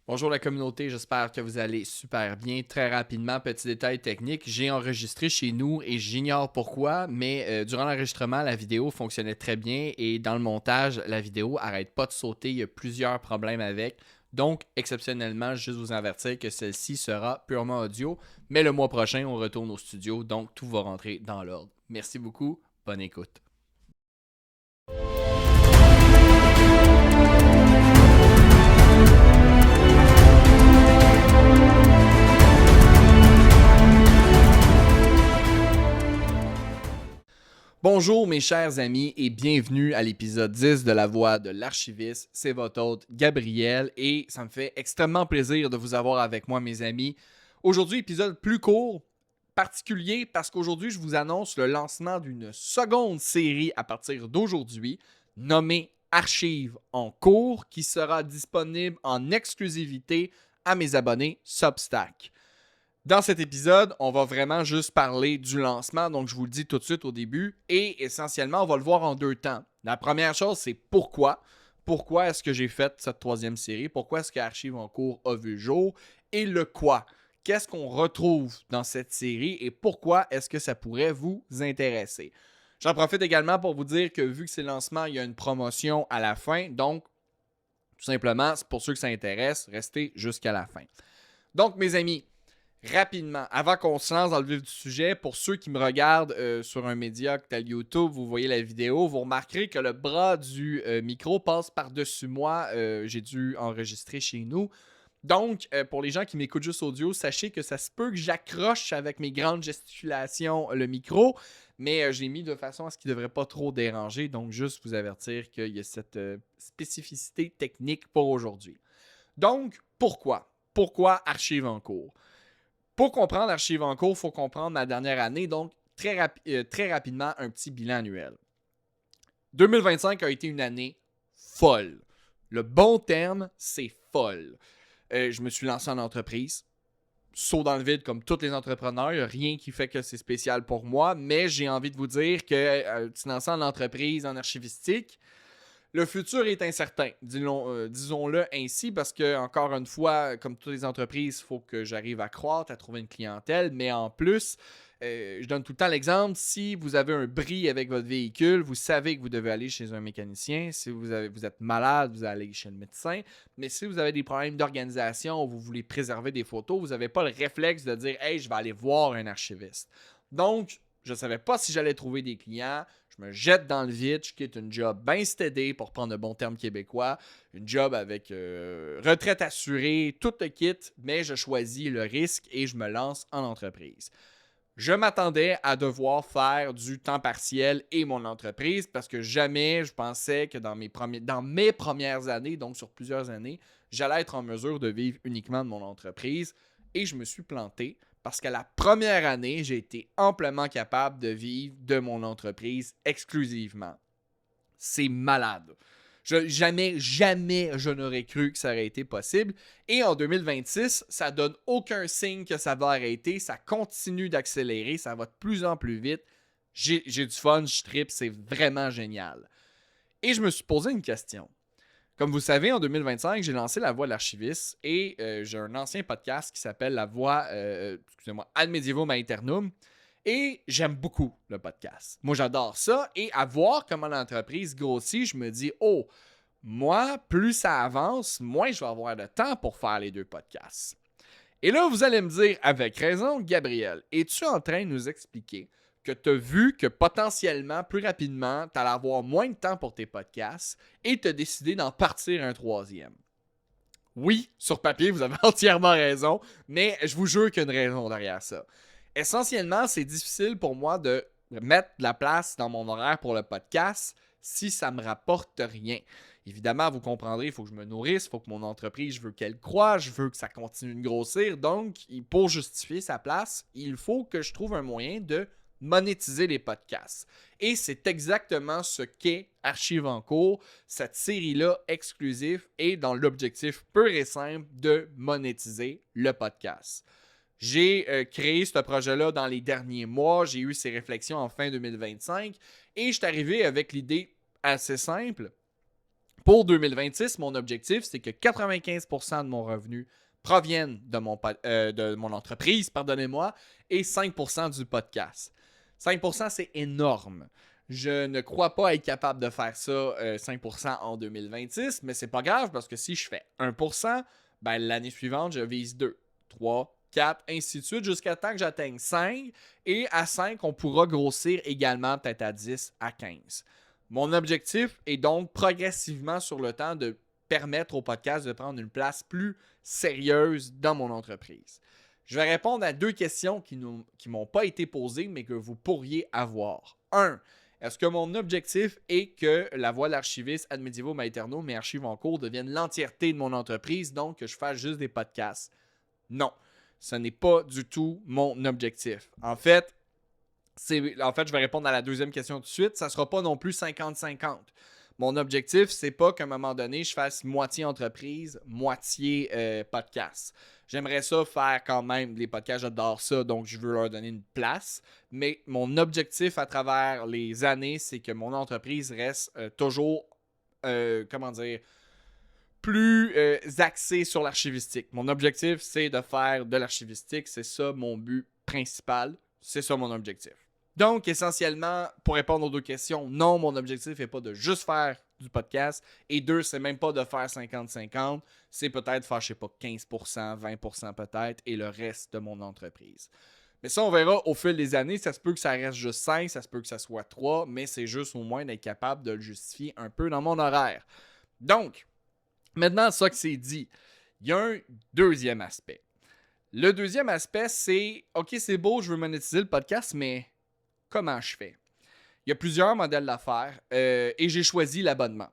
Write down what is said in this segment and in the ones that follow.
Bonjour la communauté, j'espère que vous allez super bien. Très rapidement, petit détail technique, j'ai enregistré chez nous et j'ignore pourquoi, mais durant l'enregistrement, la vidéo fonctionnait très bien et dans le montage, la vidéo arrête pas de sauter. Il y a plusieurs problèmes avec. Donc, exceptionnellement, juste vous avertir que celle-ci sera purement audio, mais le mois prochain, on retourne au studio, donc tout va rentrer dans l'ordre. Merci beaucoup, bonne écoute. Bonjour mes chers amis et bienvenue à l'épisode 10 de La Voix de l'Archiviste. C'est votre hôte Gabriel et ça me fait extrêmement plaisir de vous avoir avec moi mes amis. Aujourd'hui, épisode plus court, particulier parce qu'aujourd'hui je vous annonce le lancement d'une seconde série à partir d'aujourd'hui nommée Archives en cours qui sera disponible en exclusivité à mes abonnés Substack. Dans cet épisode, on va vraiment juste parler du lancement, donc je vous le dis tout de suite au début, et essentiellement, on va le voir en deux temps. La première chose, c'est pourquoi. Pourquoi est-ce que j'ai fait cette troisième série? Pourquoi est-ce que Archives en cours a vu le jour? Et le quoi? Qu'est-ce qu'on retrouve dans cette série et pourquoi est-ce que ça pourrait vous intéresser? J'en profite également pour vous dire que vu que c'est le lancement, il y a une promotion à la fin, donc tout simplement, c'est pour ceux que ça intéresse, restez jusqu'à la fin. Donc mes amis, rapidement, avant qu'on se lance dans le vif du sujet, pour ceux qui me regardent sur un média tel YouTube, vous voyez la vidéo, vous remarquerez que le bras du micro passe par-dessus moi. J'ai dû enregistrer chez nous. Donc, pour les gens qui m'écoutent juste audio, sachez que ça se peut que j'accroche avec mes grandes gesticulations le micro, mais je l'ai mis de façon à ce qu'il ne devrait pas trop déranger. Donc, juste vous avertir qu'il y a cette spécificité technique pour aujourd'hui. Donc, pourquoi? Pourquoi Archives en cours? Pour comprendre Archives en cours, il faut comprendre ma dernière année, donc très rapidement, un petit bilan annuel. 2025 a été une année folle. Le bon terme, c'est folle. Je me suis lancé en entreprise. Saut dans le vide comme tous les entrepreneurs. Il n'y a rien qui fait que c'est spécial pour moi, mais j'ai envie de vous dire que se lancer en entreprise, en archivistique, le futur est incertain, disons-le ainsi, parce que, encore une fois, comme toutes les entreprises, il faut que j'arrive à croître, à trouver une clientèle, mais en plus, je donne tout le temps l'exemple, si vous avez un bris avec votre véhicule, vous savez que vous devez aller chez un mécanicien, si vous êtes malade, vous allez chez le médecin, mais si vous avez des problèmes d'organisation ou vous voulez préserver des photos, vous n'avez pas le réflexe de dire « Hey, je vais aller voir un archiviste ». Donc, je ne savais pas si j'allais trouver des clients. Je me jette dans le vide, je quitte une job bien stédée pour prendre de bons termes québécois, une job avec retraite assurée, tout le kit, mais je choisis le risque et je me lance en entreprise. Je m'attendais à devoir faire du temps partiel et mon entreprise parce que jamais je pensais que dans mes premières années, donc sur plusieurs années, j'allais être en mesure de vivre uniquement de mon entreprise et je me suis planté parce qu'à la première année, j'ai été amplement capable de vivre de mon entreprise exclusivement. C'est malade. Jamais je n'aurais cru que ça aurait été possible. Et en 2026, ça donne aucun signe que ça va arrêter. Ça continue d'accélérer. Ça va de plus en plus vite. J'ai du fun, je trippe, c'est vraiment génial. Et je me suis posé une question. Comme vous savez, en 2025, j'ai lancé La Voix de l'Archiviste et j'ai un ancien podcast qui s'appelle La Voix, Ad Medievo Aeternum. Et j'aime beaucoup le podcast. Moi, j'adore ça. Et à voir comment l'entreprise grossit, je me dis, oh, moi, plus ça avance, moins je vais avoir de temps pour faire les deux podcasts. Et là, vous allez me dire, avec raison, Gabriel, es-tu en train de nous expliquer que tu as vu que potentiellement, plus rapidement, tu allais avoir moins de temps pour tes podcasts et tu as décidé d'en partir un troisième? Oui, sur papier, vous avez entièrement raison, mais je vous jure qu'il y a une raison derrière ça. Essentiellement, c'est difficile pour moi de mettre de la place dans mon horaire pour le podcast si ça ne me rapporte rien. Évidemment, vous comprendrez, il faut que je me nourrisse, il faut que mon entreprise, je veux qu'elle croît, je veux que ça continue de grossir. Donc, pour justifier sa place, il faut que je trouve un moyen de monétiser les podcasts. Et c'est exactement ce qu'est Archives en cours, cette série-là exclusive et dans l'objectif pur et simple de monétiser le podcast. J'ai créé ce projet-là dans les derniers mois, j'ai eu ces réflexions en fin 2025 et je suis arrivé avec l'idée assez simple Pour 2026, mon objectif, c'est que 95% de mon revenu proviennent de mon entreprise, pardonnez-moi, et 5% du podcast. 5%, c'est énorme. Je ne crois pas être capable de faire ça 5% en 2026, mais c'est pas grave parce que si je fais 1%, ben l'année suivante, je vise 2, 3, 4, ainsi de suite, jusqu'à temps que j'atteigne 5. Et à 5, on pourra grossir également peut-être à 10, à 15. Mon objectif est donc progressivement sur le temps de permettre au podcast de prendre une place plus sérieuse dans mon entreprise. Je vais répondre à 2 questions qui m'ont pas été posées, mais que vous pourriez avoir. 1. Est-ce que mon objectif est que la voix de l'archiviste Ad Medievo Maeternum et Archives en cours deviennent l'entièreté de mon entreprise, donc que je fasse juste des podcasts? Non, ce n'est pas du tout mon objectif. En fait, je vais répondre à la deuxième question tout de suite. Ça ne sera pas non plus 50-50. Mon objectif, c'est pas qu'à un moment donné, je fasse moitié entreprise, moitié podcast. J'aimerais ça faire quand même des podcasts, j'adore ça, donc je veux leur donner une place. Mais mon objectif à travers les années, c'est que mon entreprise reste toujours, plus axée sur l'archivistique. Mon objectif, c'est de faire de l'archivistique. C'est ça mon but principal. C'est ça mon objectif. Donc, essentiellement, pour répondre aux 2 questions, non, mon objectif n'est pas de juste faire du podcast. Et 2, c'est même pas de faire 50-50. C'est peut-être faire, je sais pas, 15%, 20% peut-être, et le reste de mon entreprise. Mais ça, on verra au fil des années. Ça se peut que ça reste juste 5, ça se peut que ça soit 3, mais c'est juste au moins d'être capable de le justifier un peu dans mon horaire. Donc, maintenant, ça que c'est dit, il y a un deuxième aspect. Le deuxième aspect, c'est, OK, c'est beau, je veux monétiser le podcast, mais comment je fais? Il y a plusieurs modèles d'affaires et j'ai choisi l'abonnement.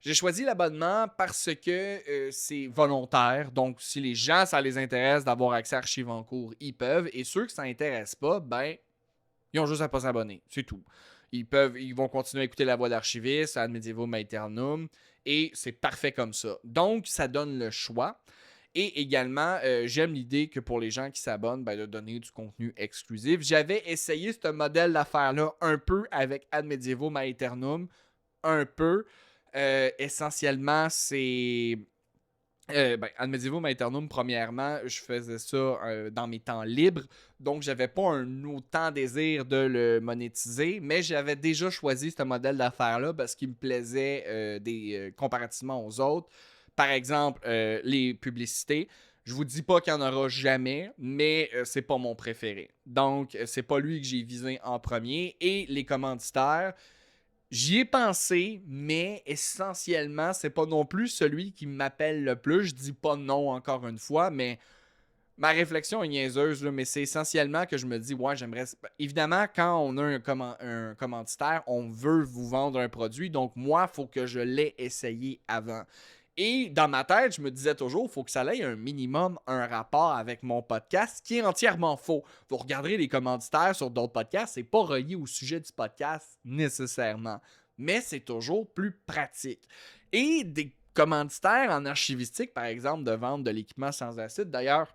J'ai choisi l'abonnement parce que c'est volontaire. Donc, si les gens, ça les intéresse d'avoir accès à Archives en cours, ils peuvent. Et ceux que ça n'intéresse pas, ben, ils ont juste à pas s'abonner. C'est tout. Ils vont continuer à écouter la voix d'archiviste, Ad Medievo Maeternum, et c'est parfait comme ça. Donc, ça donne le choix. Et également, j'aime l'idée que pour les gens qui s'abonnent, ben, de donner du contenu exclusif. J'avais essayé ce modèle d'affaires-là un peu avec Ad Medievo Maeternum. Un peu. Essentiellement, c'est... Ad Medievo Maeternum, premièrement, je faisais ça dans mes temps libres. Donc, j'avais pas un autant désir de le monétiser. Mais j'avais déjà choisi ce modèle d'affaires-là parce qu'il me plaisait comparativement aux autres. Par exemple, les publicités. Je vous dis pas qu'il n'y en aura jamais, mais c'est pas mon préféré. Donc, c'est pas lui que j'ai visé en premier. Et les commanditaires, j'y ai pensé, mais essentiellement, c'est pas non plus celui qui m'appelle le plus. Je dis pas non encore une fois, mais ma réflexion est niaiseuse, là, mais c'est essentiellement que je me dis, ouais, j'aimerais... Évidemment, quand on a un commanditaire, on veut vous vendre un produit, donc moi, il faut que je l'aie essayé avant. Et dans ma tête, je me disais toujours, il faut que ça ait un minimum, un rapport avec mon podcast, ce qui est entièrement faux. Vous regarderez les commanditaires sur d'autres podcasts, c'est pas relié au sujet du podcast nécessairement. Mais c'est toujours plus pratique. Et des commanditaires en archivistique, par exemple, de vendre de l'équipement sans acide, d'ailleurs,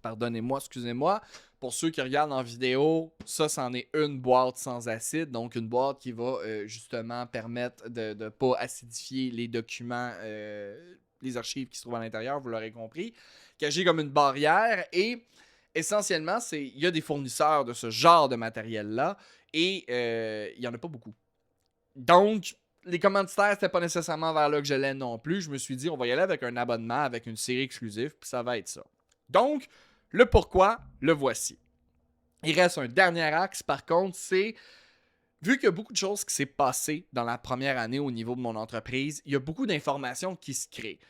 pardonnez-moi, excusez-moi. Pour ceux qui regardent en vidéo, ça, c'en est une boîte sans acide. Donc, une boîte qui va justement permettre de ne pas acidifier les documents, les archives qui se trouvent à l'intérieur, vous l'aurez compris. Qui agit comme une barrière. Et essentiellement, il y a des fournisseurs de ce genre de matériel-là. Et il n'y en a pas beaucoup. Donc, les commanditaires, c'était pas nécessairement vers là que j'allais non plus. Je me suis dit, on va y aller avec un abonnement, avec une série exclusive, puis ça va être ça. Donc, le pourquoi, le voici. Il reste un dernier axe, par contre, c'est, vu qu'il y a beaucoup de choses qui s'est passé dans la première année au niveau de mon entreprise, il y a beaucoup d'informations qui se créent.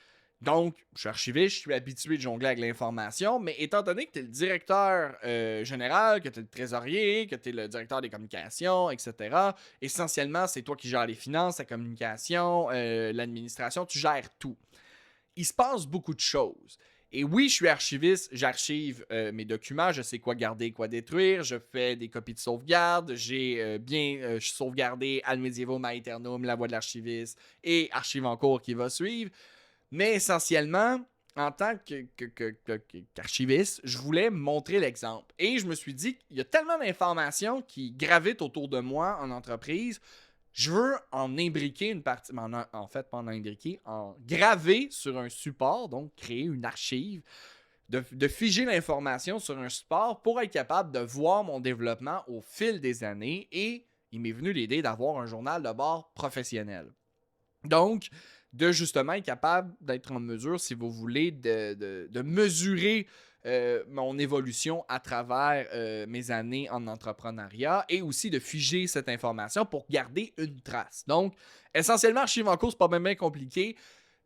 Donc, je suis archiviste, je suis habitué de jongler avec l'information, mais étant donné que tu es le directeur général, que tu es le trésorier, que tu es le directeur des communications, etc., essentiellement, c'est toi qui gères les finances, la communication, l'administration, tu gères tout. Il se passe beaucoup de choses. Et oui, je suis archiviste, j'archive mes documents, je sais quoi garder, quoi détruire, je fais des copies de sauvegarde, j'ai bien sauvegardé Ad Medievo Maeternum, la voix de l'archiviste et Archives en cours qui va suivre. Mais essentiellement, en tant qu'archiviste, je voulais montrer l'exemple. Et je me suis dit qu'il y a tellement d'informations qui gravitent autour de moi en entreprise. Je veux en imbriquer une partie, en fait, pas en imbriquer, en graver sur un support, donc créer une archive, de figer l'information sur un support pour être capable de voir mon développement au fil des années. Et il m'est venu l'idée d'avoir un journal de bord professionnel. Donc, de justement être capable d'être en mesure, si vous voulez, de mesurer mon évolution à travers mes années en entrepreneuriat et aussi de figer cette information pour garder une trace. Donc, essentiellement, Archive en cours, c'est pas même bien compliqué.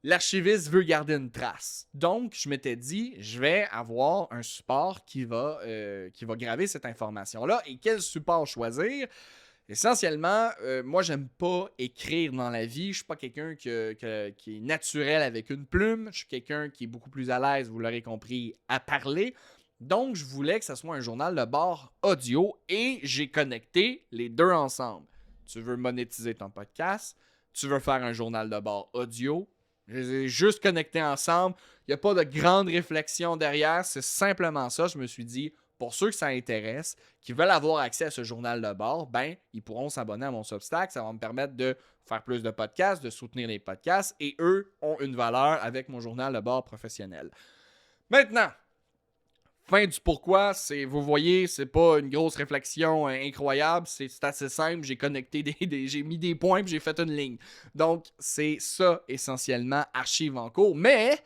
L'archiviste veut garder une trace. Donc, je m'étais dit, je vais avoir un support qui va graver cette information-là. Et quel support choisir? Essentiellement, moi, j'aime pas écrire dans la vie. Je suis pas quelqu'un qui est naturel avec une plume. Je suis quelqu'un qui est beaucoup plus à l'aise, vous l'aurez compris, à parler. Donc, je voulais que ce soit un journal de bord audio et j'ai connecté les deux ensemble. Tu veux monétiser ton podcast, tu veux faire un journal de bord audio. Je les ai juste connectés ensemble. Il n'y a pas de grande réflexion derrière. C'est simplement ça. Je me suis dit, pour ceux que ça intéresse, qui veulent avoir accès à ce journal de bord, ben, ils pourront s'abonner à mon Substack. Ça va me permettre de faire plus de podcasts, de soutenir les podcasts. Et eux ont une valeur avec mon journal de bord professionnel. Maintenant, fin du pourquoi, vous voyez, c'est pas une grosse réflexion incroyable, c'est assez simple, j'ai connecté j'ai mis des points puis j'ai fait une ligne. Donc, c'est ça essentiellement Archive en cours, mais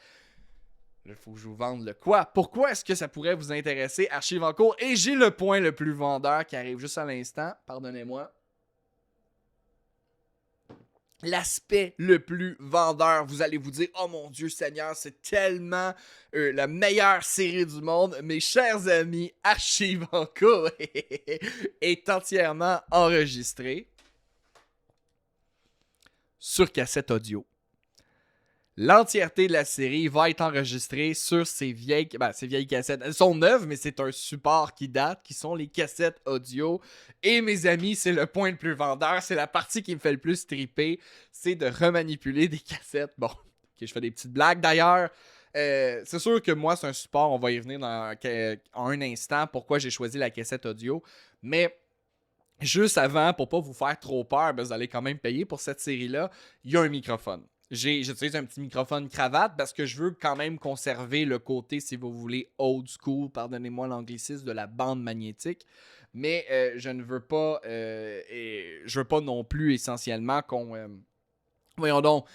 il faut que je vous vende le quoi. Pourquoi est-ce que ça pourrait vous intéresser Archive en cours? Et j'ai le point le plus vendeur qui arrive juste à l'instant, pardonnez-moi. L'aspect le plus vendeur, vous allez vous dire, oh mon Dieu Seigneur, c'est tellement la meilleure série du monde. Mes chers amis, Archive en cours est entièrement enregistré sur cassette audio. L'entièreté de la série va être enregistrée sur ces vieilles cassettes. Elles sont neuves, mais c'est un support qui date, qui sont les cassettes audio. Et mes amis, c'est le point le plus vendeur. C'est la partie qui me fait le plus triper. C'est de remanipuler des cassettes. Bon, ok, je fais des petites blagues. D'ailleurs, c'est sûr que moi, c'est un support. On va y revenir en un instant. Pourquoi j'ai choisi la cassette audio. Mais juste avant, pour pas vous faire trop peur, vous allez quand même payer pour cette série-là, il y a un microphone. J'utilise un petit microphone cravate parce que je veux quand même conserver le côté, si vous voulez, old school, pardonnez-moi l'anglicisme, de la bande magnétique. Mais je ne veux pas, je veux pas non plus essentiellement voyons donc,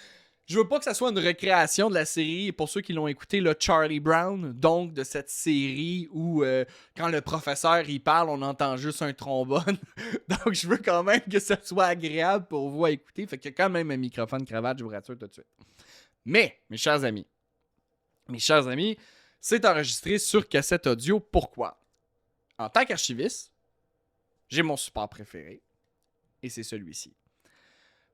je veux pas que ça soit une recréation de la série, pour ceux qui l'ont écouté, là, Charlie Brown, donc de cette série où quand le professeur il parle, on entend juste un trombone. Donc je veux quand même que ça soit agréable pour vous à écouter. Fait qu'il y a quand même un microphone cravate, je vous rassure tout de suite. Mais, mes chers amis, c'est enregistré sur cassette audio. Pourquoi? En tant qu'archiviste, j'ai mon support préféré, et c'est celui-ci.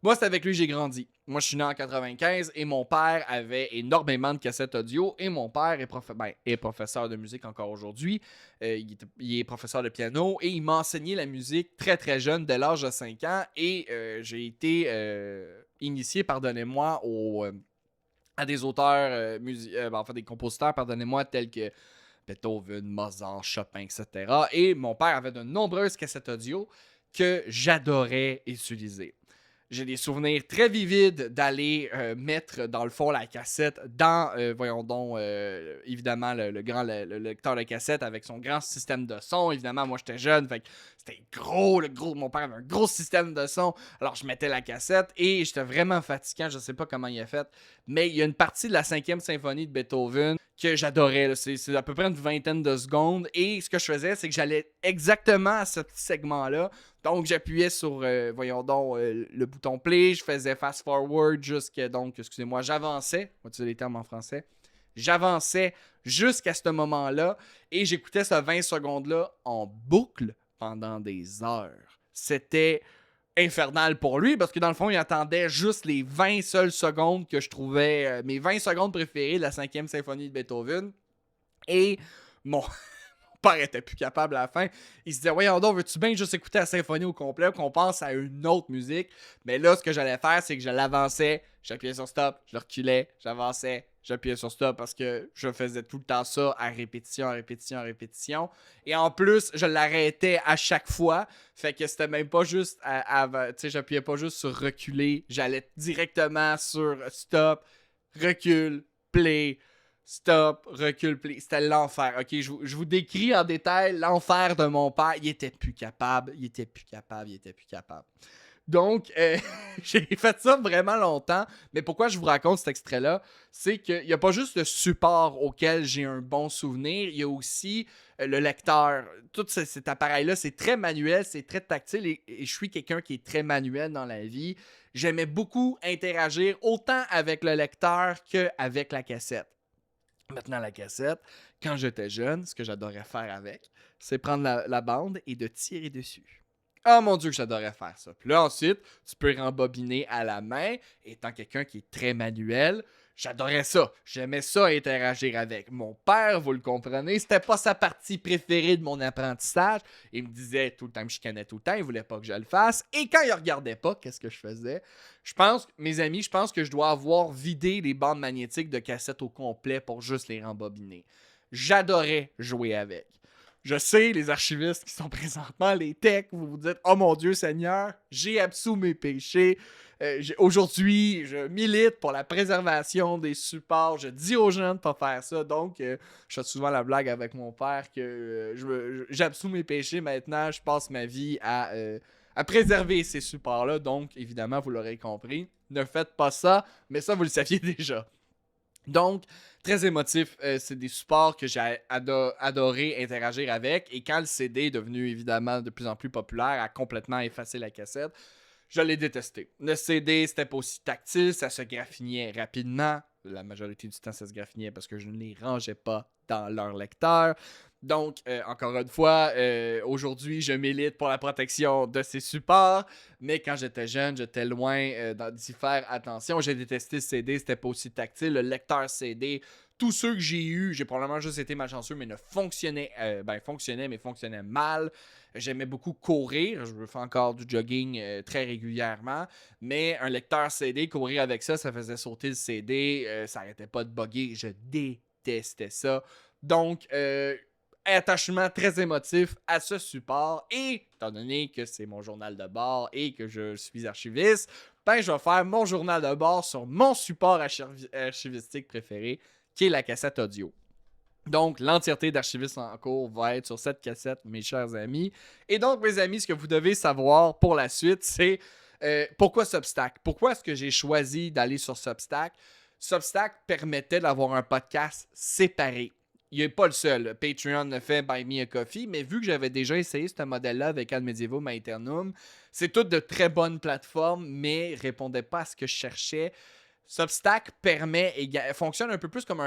Moi, c'est avec lui que j'ai grandi. Moi, je suis né en 95 et mon père avait énormément de cassettes audio. Et mon père est professeur de musique encore aujourd'hui. Il est professeur de piano et il m'a enseigné la musique très très jeune, dès l'âge de 5 ans. Et j'ai été initié, pardonnez-moi, à des auteurs, des compositeurs, pardonnez-moi, tels que Beethoven, Mozart, Chopin, etc. Et mon père avait de nombreuses cassettes audio que j'adorais utiliser. J'ai des souvenirs très vivides d'aller mettre dans le fond la cassette dans, évidemment, le lecteur de cassette avec son grand système de son. Évidemment, moi, j'étais jeune, fait que c'était gros, mon père avait un gros système de son. Alors, je mettais la cassette et j'étais vraiment fatiguant. Je sais pas comment il a fait, mais il y a une partie de la 5e symphonie de Beethoven que j'adorais. Là. C'est à peu près une vingtaine de secondes. Et ce que je faisais, c'est que j'allais exactement à ce petit segment-là. Donc, j'appuyais sur, le bouton play. Je faisais fast forward j'avançais. On va utiliser les termes en français. J'avançais jusqu'à ce moment-là. Et j'écoutais ce 20 secondes-là en boucle pendant des heures. C'était infernal pour lui parce que dans le fond, il attendait juste les 20 seules secondes que je trouvais mes 20 secondes préférées de la 5e symphonie de Beethoven. Et mon père était plus capable à la fin. Il se disait, voyons donc, veux-tu bien juste écouter la symphonie au complet, qu'on pense à une autre musique? Mais là, ce que j'allais faire, c'est que je l'avançais, j'appuyais sur stop, je le reculais, j'avançais, j'appuyais sur stop parce que je faisais tout le temps ça à répétition, à répétition, à répétition. Et en plus, je l'arrêtais à chaque fois. Fait que c'était même pas juste tu sais, j'appuyais pas juste sur reculer. J'allais directement sur stop, recule, play, stop, recule, play. C'était l'enfer. Ok, je vous décris en détail l'enfer de mon père. Il était plus capable. Donc, j'ai fait ça vraiment longtemps. Mais pourquoi je vous raconte cet extrait-là? C'est qu'il n'y a pas juste le support auquel j'ai un bon souvenir, il y a aussi le lecteur. Tout cet appareil-là, c'est très manuel, c'est très tactile et je suis quelqu'un qui est très manuel dans la vie. J'aimais beaucoup interagir autant avec le lecteur qu'avec la cassette. Maintenant, la cassette, quand j'étais jeune, ce que j'adorais faire avec, c'est prendre la bande et de tirer dessus. Oh mon Dieu, que j'adorais faire ça. Puis là, ensuite, tu peux rembobiner à la main. Étant quelqu'un qui est très manuel, j'adorais ça. J'aimais ça interagir avec. Mon père, vous le comprenez, c'était pas sa partie préférée de mon apprentissage. Il me disait tout le temps, il me chicanait tout le temps, il voulait pas que je le fasse. Et quand il regardait pas, qu'est-ce que je faisais? Mes amis, je pense que je dois avoir vidé les bandes magnétiques de cassette au complet pour juste les rembobiner. J'adorais jouer avec. Je sais, les archivistes qui sont présentement, les techs, vous vous dites « Oh mon Dieu Seigneur, j'ai absous mes péchés. Aujourd'hui, je milite pour la préservation des supports. Je dis aux gens de ne pas faire ça. » Donc, je fais souvent la blague avec mon père que j'absous mes péchés. Maintenant, je passe ma vie à préserver ces supports-là. Donc, évidemment, vous l'aurez compris. Ne faites pas ça, mais ça, vous le saviez déjà. Donc, très émotif, c'est des supports que j'ai adoré interagir avec. Et quand le CD est devenu évidemment de plus en plus populaire, a complètement effacé la cassette, je l'ai détesté. Le CD, c'était pas aussi tactile, ça se graffinait rapidement. La majorité du temps, ça se graffinait parce que je ne les rangeais pas dans leur lecteur. Donc, encore une fois, aujourd'hui, je milite pour la protection de ces supports, mais quand j'étais jeune, j'étais loin d'y faire attention. J'ai détesté le CD, c'était pas aussi tactile. Le lecteur CD, tous ceux que j'ai eus, j'ai probablement juste été malchanceux, mais fonctionnaient mal. J'aimais beaucoup courir, je fais encore du jogging très régulièrement, mais un lecteur CD, courir avec ça, ça faisait sauter le CD, ça arrêtait pas de bugger, je détestais ça. Donc, attachement très émotif à ce support et étant donné que c'est mon journal de bord et que je suis archiviste, ben je vais faire mon journal de bord sur mon support archivistique préféré qui est la cassette audio. Donc, l'entièreté d'Archiviste en cours va être sur cette cassette, mes chers amis. Et donc, mes amis, ce que vous devez savoir pour la suite, c'est pourquoi Substack? Pourquoi est-ce que j'ai choisi d'aller sur Substack? Substack permettait d'avoir un podcast séparé. Il n'est pas le seul. Patreon le fait Buy Me a Coffee, mais vu que j'avais déjà essayé ce modèle-là avec Ad Medievo Aeternum, c'est toutes de très bonnes plateformes, mais ne répondaient pas à ce que je cherchais. Substack fonctionne un peu plus comme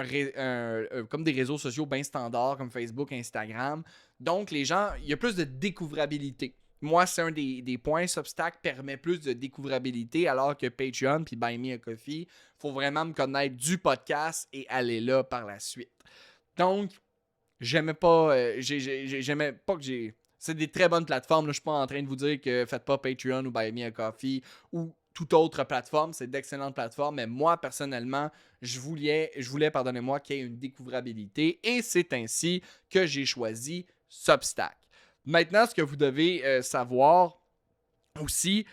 comme des réseaux sociaux bien standards comme Facebook, Instagram. Donc, les gens, il y a plus de découvrabilité. Moi, c'est un des points. Substack permet plus de découvrabilité alors que Patreon puis Buy Me a Coffee, il faut vraiment me connaître du podcast et aller là par la suite. Donc, j'aimais pas que j'ai... C'est des très bonnes plateformes. Là. Je suis pas en train de vous dire que faites pas Patreon ou Buy Me a Coffee ou toute autre plateforme. C'est d'excellentes plateformes. Mais moi, personnellement, je voulais pardonnez-moi, qu'il y ait une découvrabilité. Et c'est ainsi que j'ai choisi Substack. Maintenant, ce que vous devez savoir aussi...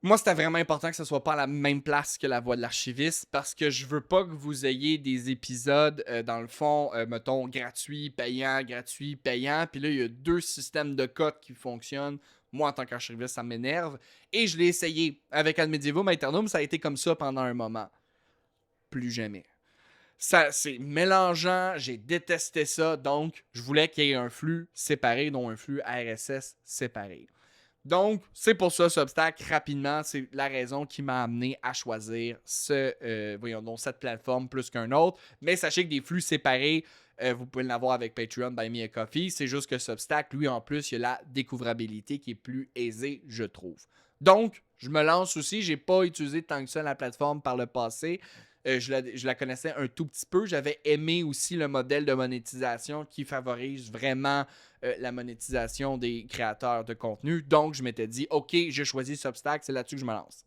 Moi, c'était vraiment important que ce soit pas à la même place que la voix de l'archiviste parce que je veux pas que vous ayez des épisodes, dans le fond, mettons, gratuit, payant. Puis là, il y a 2 systèmes de codes qui fonctionnent. Moi, en tant qu'archiviste, ça m'énerve. Et je l'ai essayé. Avec Ad Medievo Aeternum, ça a été comme ça pendant un moment. Plus jamais. Ça, c'est mélangeant. J'ai détesté ça. Donc, je voulais qu'il y ait un flux séparé, dont un flux RSS séparé. Donc, c'est pour ça, Substack, rapidement, c'est la raison qui m'a amené à choisir cette plateforme plus qu'un autre. Mais sachez que des flux séparés, vous pouvez l'avoir avec Patreon, Buy Me a Coffee. C'est juste que Substack, lui, en plus, il y a la découvrabilité qui est plus aisée, je trouve. Donc, je me lance aussi. J'ai pas utilisé tant que ça la plateforme par le passé. Je la connaissais un tout petit peu. J'avais aimé aussi le modèle de monétisation qui favorise vraiment la monétisation des créateurs de contenu. Donc, je m'étais dit, OK, j'ai choisi Substack, c'est là-dessus que je me lance.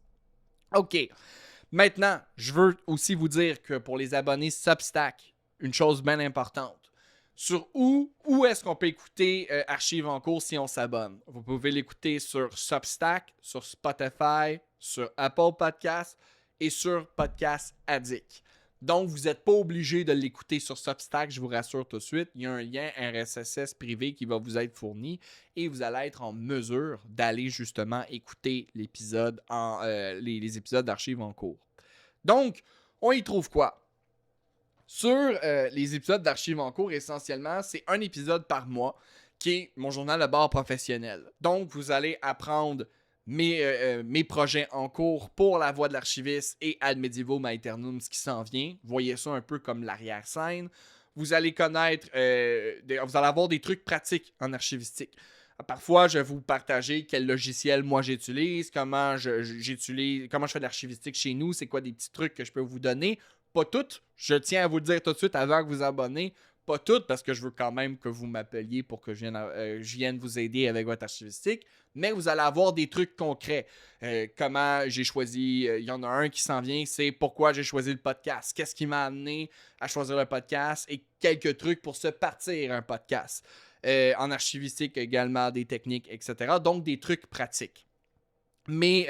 OK. Maintenant, je veux aussi vous dire que pour les abonnés Substack, une chose bien importante. Sur où est-ce qu'on peut écouter Archives en cours si on s'abonne? Vous pouvez l'écouter sur Substack, sur Spotify, sur Apple Podcasts et sur Podcast Addict. Donc, vous n'êtes pas obligé de l'écouter sur Substack, je vous rassure tout de suite. Il y a un lien RSS privé qui va vous être fourni et vous allez être en mesure d'aller justement écouter l'épisode les épisodes d'Archives en cours. Donc, on y trouve quoi? Sur les épisodes d'Archives en cours, essentiellement, c'est un épisode par mois qui est mon journal de bord professionnel. Donc, vous allez apprendre mes projets en cours pour la voie de l'archiviste et Ad Medievo Aeternum, ce qui s'en vient. Voyez ça un peu comme l'arrière-scène. Vous allez connaître, vous allez avoir des trucs pratiques en archivistique. Parfois, je vais vous partager quel logiciel moi j'utilise, comment je fais de l'archivistique chez nous, c'est quoi des petits trucs que je peux vous donner. Pas toutes, je tiens à vous le dire tout de suite avant que vous abonnez. Pas toutes, parce que je veux quand même que vous m'appeliez pour que je vienne vous aider avec votre archivistique. Mais vous allez avoir des trucs concrets. Comment j'ai choisi, il y en a un qui s'en vient, c'est pourquoi j'ai choisi le podcast. Qu'est-ce qui m'a amené à choisir le podcast et quelques trucs pour se partir un podcast. En archivistique également, des techniques, etc. Donc, des trucs pratiques. Mes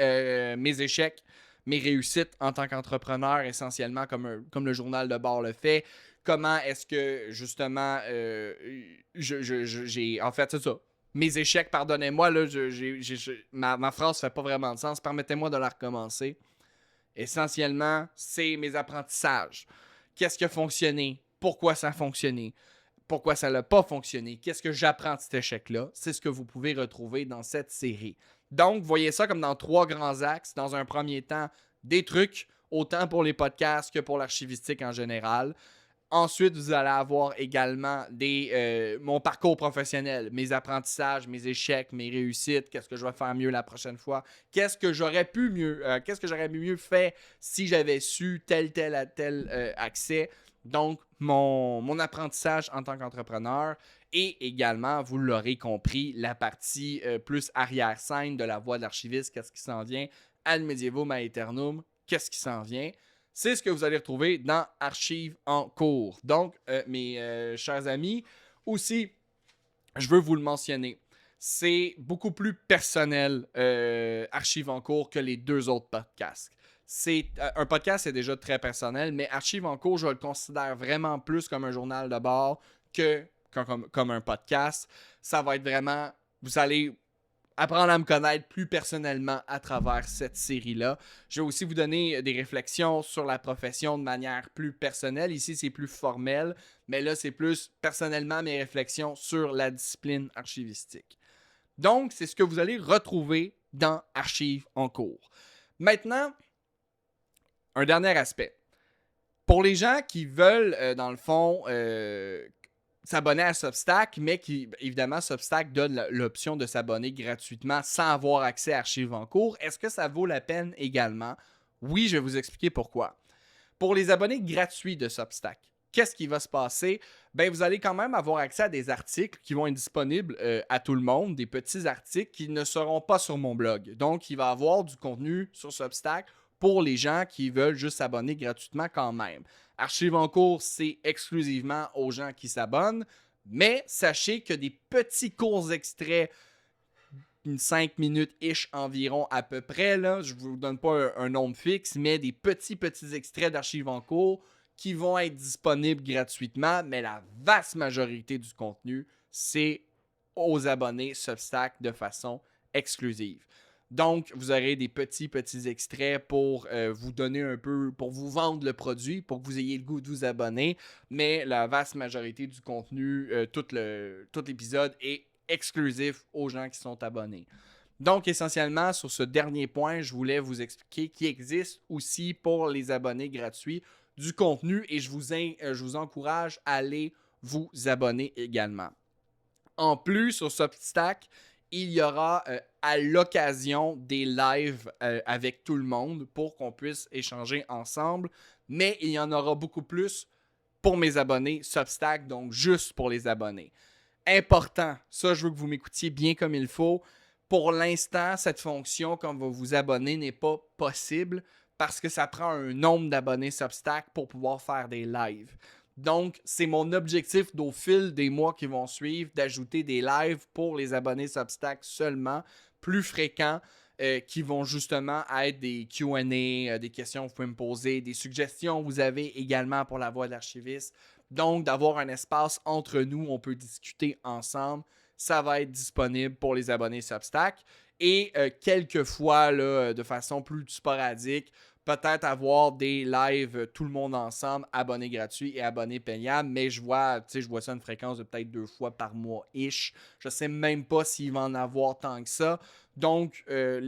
échecs, mes réussites en tant qu'entrepreneur, essentiellement comme le journal de bord le fait. Comment est-ce que, justement, j'ai... En fait, c'est ça. Mes échecs, pardonnez-moi, là, ma phrase fait pas vraiment de sens. Permettez-moi de la recommencer. Essentiellement, c'est mes apprentissages. Qu'est-ce qui a fonctionné? Pourquoi ça a fonctionné? Pourquoi ça n'a pas fonctionné? Qu'est-ce que j'apprends de cet échec-là? C'est ce que vous pouvez retrouver dans cette série. Donc, voyez ça comme dans 3 grands axes. Dans un premier temps, des trucs, autant pour les podcasts que pour l'archivistique en général. Ensuite, vous allez avoir également mon parcours professionnel, mes apprentissages, mes échecs, mes réussites, qu'est-ce que je vais faire mieux la prochaine fois, qu'est-ce que j'aurais mieux fait si j'avais su tel accès. Donc, mon apprentissage en tant qu'entrepreneur et également, vous l'aurez compris, la partie plus arrière-scène de la voie de l'archiviste, qu'est-ce qui s'en vient, Ad Medievo Aeternum, qu'est-ce qui s'en vient. C'est ce que vous allez retrouver dans Archives en cours. Donc, mes chers amis, aussi, je veux vous le mentionner, c'est beaucoup plus personnel, Archives en cours, que les 2 autres podcasts. Un podcast, c'est déjà très personnel, mais Archives en cours, je le considère vraiment plus comme un journal de bord que comme un podcast. Ça va être vraiment... Vous allez apprendre à me connaître plus personnellement à travers cette série-là. Je vais aussi vous donner des réflexions sur la profession de manière plus personnelle. Ici, c'est plus formel, mais là, c'est plus personnellement mes réflexions sur la discipline archivistique. Donc, c'est ce que vous allez retrouver dans Archives en cours. Maintenant, un dernier aspect. Pour les gens qui veulent, dans le fond, s'abonner à Substack, mais qui, évidemment, Substack donne l'option de s'abonner gratuitement sans avoir accès à Archives en cours. Est-ce que ça vaut la peine également? Oui, je vais vous expliquer pourquoi. Pour les abonnés gratuits de Substack, qu'est-ce qui va se passer? Ben, vous allez quand même avoir accès à des articles qui vont être disponibles à tout le monde, des petits articles qui ne seront pas sur mon blog. Donc, il va y avoir du contenu sur Substack pour les gens qui veulent juste s'abonner gratuitement quand même. Archives en cours, c'est exclusivement aux gens qui s'abonnent, mais sachez que des petits courts extraits, une 5 minutes-ish environ à peu près, là, je ne vous donne pas un nombre fixe, mais des petits extraits d'archives en cours qui vont être disponibles gratuitement, mais la vaste majorité du contenu, c'est aux abonnés Substack de façon exclusive. Donc, vous aurez des petits extraits pour vous donner un peu, pour vous vendre le produit, pour que vous ayez le goût de vous abonner. Mais la vaste majorité du contenu, tout l'épisode est exclusif aux gens qui sont abonnés. Donc, essentiellement, sur ce dernier point, je voulais vous expliquer qu'il existe aussi pour les abonnés gratuits du contenu et je vous encourage à aller vous abonner également. En plus, sur Substack, il y aura à l'occasion des lives avec tout le monde pour qu'on puisse échanger ensemble. Mais il y en aura beaucoup plus pour mes abonnés Substack, donc juste pour les abonnés. Important, ça je veux que vous m'écoutiez bien comme il faut. Pour l'instant, cette fonction, quand vous vous abonnez, n'est pas possible parce que ça prend un nombre d'abonnés Substack pour pouvoir faire des lives. Donc, c'est mon objectif au fil des mois qui vont suivre d'ajouter des lives pour les abonnés Substack seulement, plus fréquents, qui vont justement être des Q&A, des questions que vous pouvez me poser, des suggestions que vous avez également pour la voix de l'archiviste. Donc, d'avoir un espace entre nous, on peut discuter ensemble. Ça va être disponible pour les abonnés Substack. Et quelquefois, là, de façon plus sporadique, peut-être avoir des lives tout le monde ensemble, abonnés gratuits et abonnés payants, mais je vois ça une fréquence de peut-être 2 fois par mois-ish. Je sais même pas s'il va en avoir tant que ça. Donc,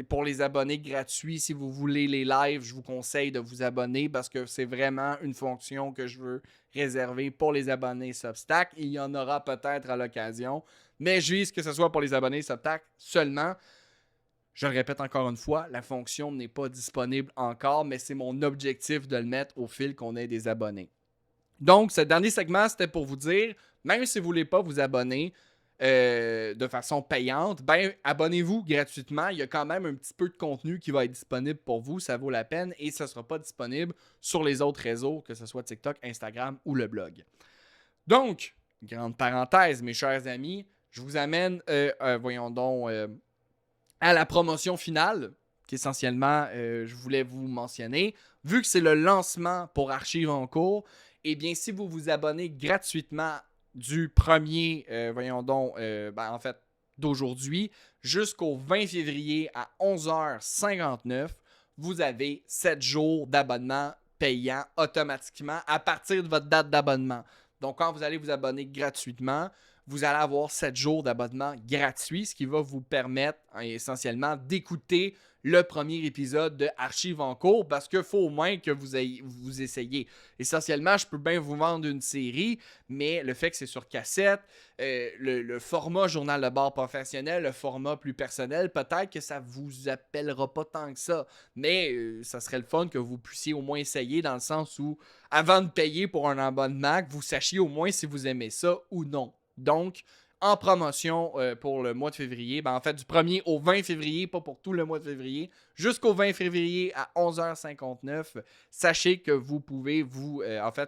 pour les abonnés gratuits, si vous voulez les lives, je vous conseille de vous abonner parce que c'est vraiment une fonction que je veux réserver pour les abonnés Substack. Il y en aura peut-être à l'occasion, mais je vise que ce soit pour les abonnés Substack seulement. Je le répète encore une fois, la fonction n'est pas disponible encore, mais c'est mon objectif de le mettre au fil qu'on ait des abonnés. Donc, ce dernier segment, c'était pour vous dire, même si vous ne voulez pas vous abonner de façon payante, ben abonnez-vous gratuitement. Il y a quand même un petit peu de contenu qui va être disponible pour vous, ça vaut la peine, et ce ne sera pas disponible sur les autres réseaux, que ce soit TikTok, Instagram ou le blog. Donc, grande parenthèse, mes chers amis, je vous amène, à la promotion finale, qu'essentiellement, je voulais vous mentionner. Vu que c'est le lancement pour Archives en cours, eh bien, si vous vous abonnez gratuitement du 1er, d'aujourd'hui, jusqu'au 20 février à 11h59, vous avez 7 jours d'abonnement payant automatiquement à partir de votre date d'abonnement. Donc, quand vous allez vous abonner gratuitement, vous allez avoir 7 jours d'abonnement gratuit, ce qui va vous permettre essentiellement d'écouter le premier épisode de Archives en cours parce qu'il faut au moins que vous essayiez. Essentiellement, je peux bien vous vendre une série, mais le fait que c'est sur cassette, le format journal de bord professionnel, le format plus personnel, peut-être que ça vous appellera pas tant que ça, mais ça serait le fun que vous puissiez au moins essayer dans le sens où, avant de payer pour un abonnement, que vous sachiez au moins si vous aimez ça ou non. Donc, en promotion pour le mois de février, du 1er au 20 février, pas pour tout le mois de février, jusqu'au 20 février à 11h59, sachez que vous pouvez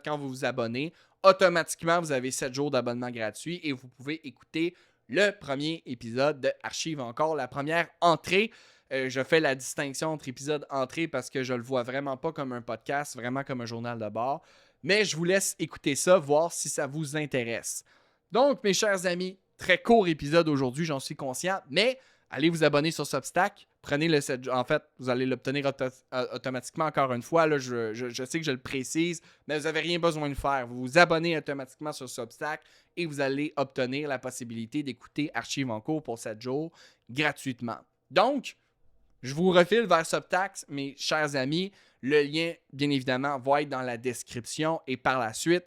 quand vous vous abonnez, automatiquement, vous avez 7 jours d'abonnement gratuit et vous pouvez écouter le premier épisode de Archives encore, la première entrée. Je fais la distinction entre épisode entrée parce que je le vois vraiment pas comme un podcast, vraiment comme un journal de bord. Mais je vous laisse écouter ça, voir si ça vous intéresse. Donc, mes chers amis, très court épisode aujourd'hui, j'en suis conscient, mais allez vous abonner sur Substack. Prenez le 7 jours. En fait, vous allez l'obtenir automatiquement encore une fois. Là, je sais que je le précise, mais vous n'avez rien besoin de faire. Vous vous abonnez automatiquement sur Substack et vous allez obtenir la possibilité d'écouter Archives en cours pour 7 jours gratuitement. Donc, je vous refile vers Substack, mes chers amis. Le lien, bien évidemment, va être dans la description et par la suite,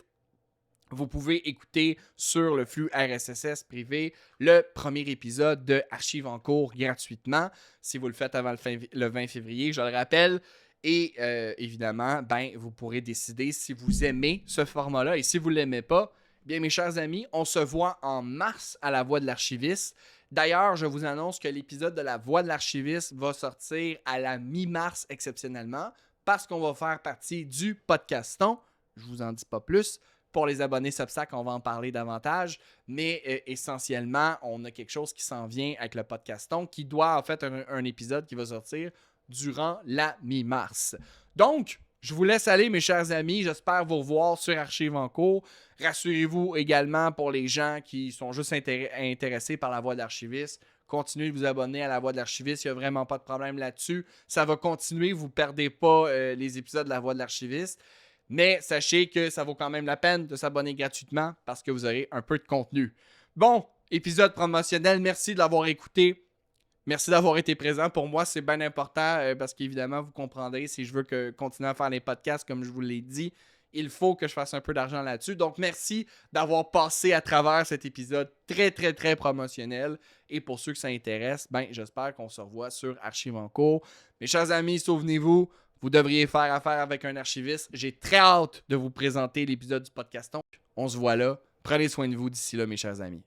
vous pouvez écouter sur le flux RSS privé le premier épisode de Archives en cours gratuitement si vous le faites avant le 20 février, je le rappelle. Et évidemment, vous pourrez décider si vous aimez ce format-là. Et si vous ne l'aimez pas, bien mes chers amis, on se voit en mars à la Voix de l'archiviste. D'ailleurs, je vous annonce que l'épisode de la Voix de l'archiviste va sortir à la mi-mars exceptionnellement parce qu'on va faire partie du podcaston. Je ne vous en dis pas plus. Pour les abonnés Substack, on va en parler davantage, mais essentiellement, on a quelque chose qui s'en vient avec le podcaston qui doit en fait un épisode qui va sortir durant la mi-mars. Donc, je vous laisse aller, mes chers amis. J'espère vous revoir sur Archives en cours. Rassurez-vous également pour les gens qui sont juste intéressés par la voix de l'archiviste. Continuez de vous abonner à la voix de l'archiviste. Il n'y a vraiment pas de problème là-dessus. Ça va continuer. Vous ne perdez pas les épisodes de la voix de l'archiviste. Mais sachez que ça vaut quand même la peine de s'abonner gratuitement parce que vous aurez un peu de contenu. Bon, épisode promotionnel. Merci de l'avoir écouté. Merci d'avoir été présent. Pour moi, c'est bien important parce qu'évidemment, vous comprendrez, si je veux continuer à faire les podcasts, comme je vous l'ai dit, il faut que je fasse un peu d'argent là-dessus. Donc, merci d'avoir passé à travers cet épisode très, très, très promotionnel. Et pour ceux que ça intéresse, j'espère qu'on se revoit sur Archives en cours. Mes chers amis, souvenez-vous, vous devriez faire affaire avec un archiviste. J'ai très hâte de vous présenter l'épisode du podcaston. On se voit là. Prenez soin de vous d'ici là, mes chers amis.